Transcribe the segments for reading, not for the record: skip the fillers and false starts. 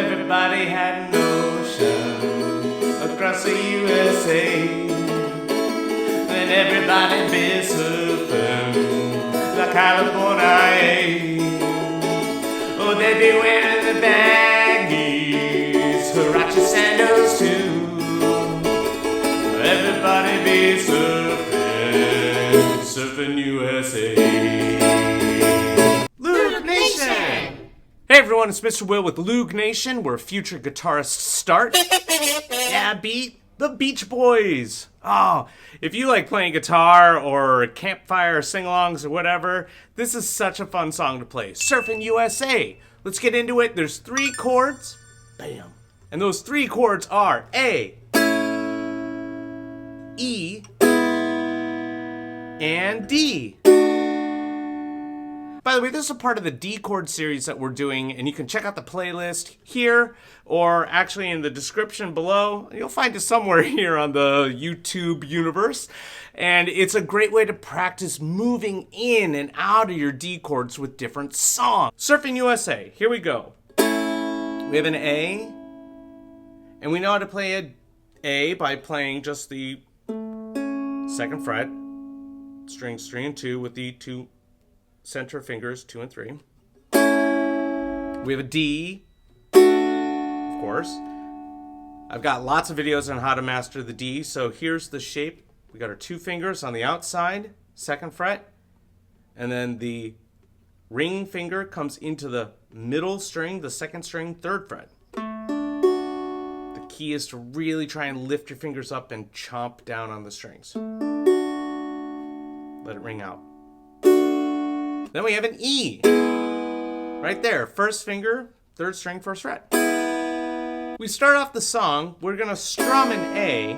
everybody had an ocean across the USA, then everybody'd be surfing like California. Oh, they'd be wearing the baggies, Huarache sandals too. Everybody be surfing, Surfin USA. Loog Nation! Hey everyone, it's Mr. Will with Loog Nation, where future guitarists start. Yeah, beat the Beach Boys. Oh, if you like playing guitar or campfire sing-alongs or whatever, this is such a fun song to play. Surfin USA. Let's get into it. There's 3 chords. Bam. And those 3 chords are A, E, and D. By the way, this is a part of the D chord series that we're doing, and you can check out the playlist here, or actually in the description below. You'll find it somewhere here on the YouTube universe. And it's a great way to practice moving in and out of your D chords with different songs. Surfin USA, here we go. We have an A, and we know how to play an A by playing just the 2nd fret, strings 3 and 2 with the 2 center fingers 2 and 3. We have a D, of course. I've got lots of videos on how to master the D, so here's the shape. We got our 2 fingers on the outside, 2nd fret, and then the ring finger comes into the middle string, the 2nd string, 3rd fret. The key is to really try and lift your fingers up and chomp down on the strings. Let it ring out. Then we have an E. Right there. 1st finger, 3rd string, 1st fret. We start off the song. We're going to strum an A.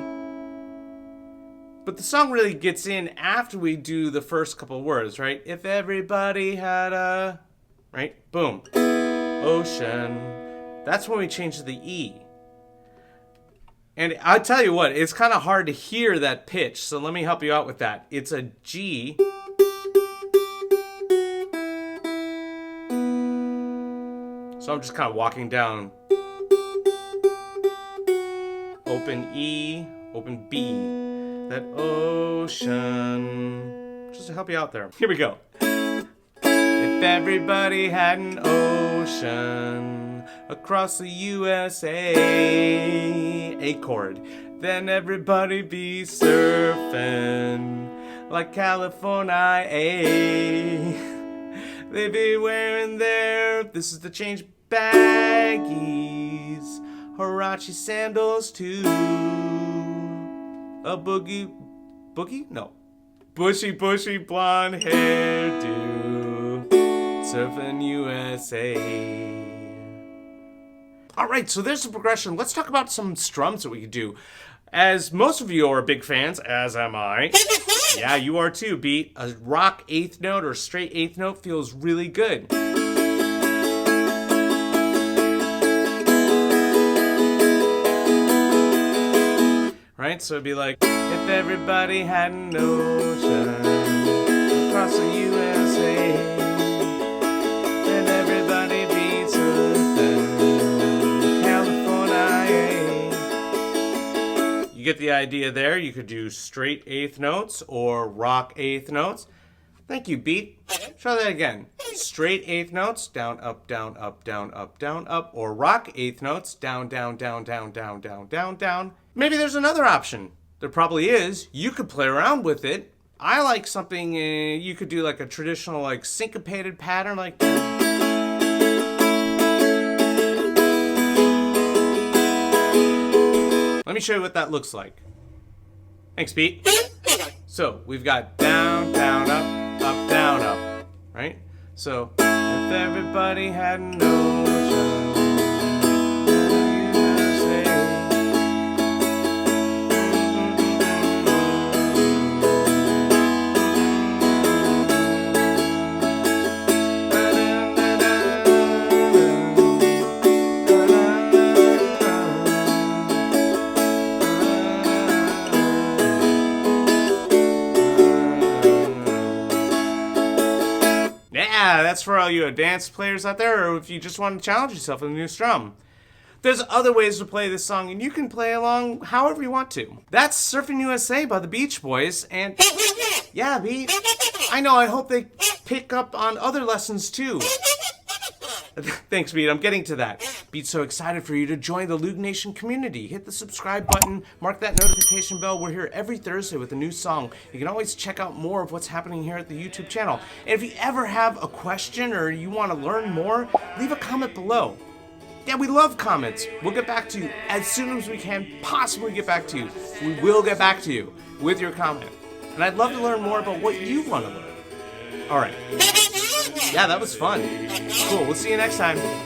But the song really gets in after we do the first couple words, right? If everybody had a... Right? Boom. Ocean. That's when we change to the E. And I'll tell you what, it's kind of hard to hear that pitch, so let me help you out with that. It's a G. So I'm just kind of walking down. Open E, open B. That ocean. Just to help you out there. Here we go. If everybody had an ocean across the USA, A chord, then everybody be surfing like California. They be wearing their, this is the change, baggies, Huarache sandals too. A boogie, no, bushy blonde hairdo, Surfin USA. All right, so there's the progression. Let's talk about some strums that we could do. As most of you are big fans, as am I. Yeah, you are too, Beat. A rock 8th note or straight 8th note feels really good. Right, so it'd be like, if everybody had an ocean across the USA, then everybody be surfing California. You get the idea there. You could do straight 8th notes or rock 8th notes. Thank you, Beat. Try that again. Straight 8th notes, down, up, down, up, down, up, down, up, or rock 8th notes, down, down, down, down, down, down, down, down. Maybe there's another option. There probably is. You could play around with it. I like something, you could do like a traditional like syncopated pattern like that. Let me show you what that looks like. Thanks, Pete. So we've got down, down, up, down, up, right? So if everybody had an ocean, that's for all you advanced players out there, or if you just want to challenge yourself with a new strum. There's other ways to play this song, and you can play along however you want to. That's Surfin USA by the Beach Boys, and yeah, Beat. I know, I hope they pick up on other lessons too. Thanks, Beat. I'm getting to that. Beat's so excited for you to join the Loog Nation community. Hit the subscribe button, mark that notification bell. We're here every Thursday with a new song. You can always check out more of what's happening here at the YouTube channel. And if you ever have a question or you want to learn more, leave a comment below. Yeah, we love comments. We'll get back to you as soon as we can possibly get back to you. We will get back to you with your comment. And I'd love to learn more about what you want to learn. All right. Yeah, that was fun. Cool. We'll see you next time.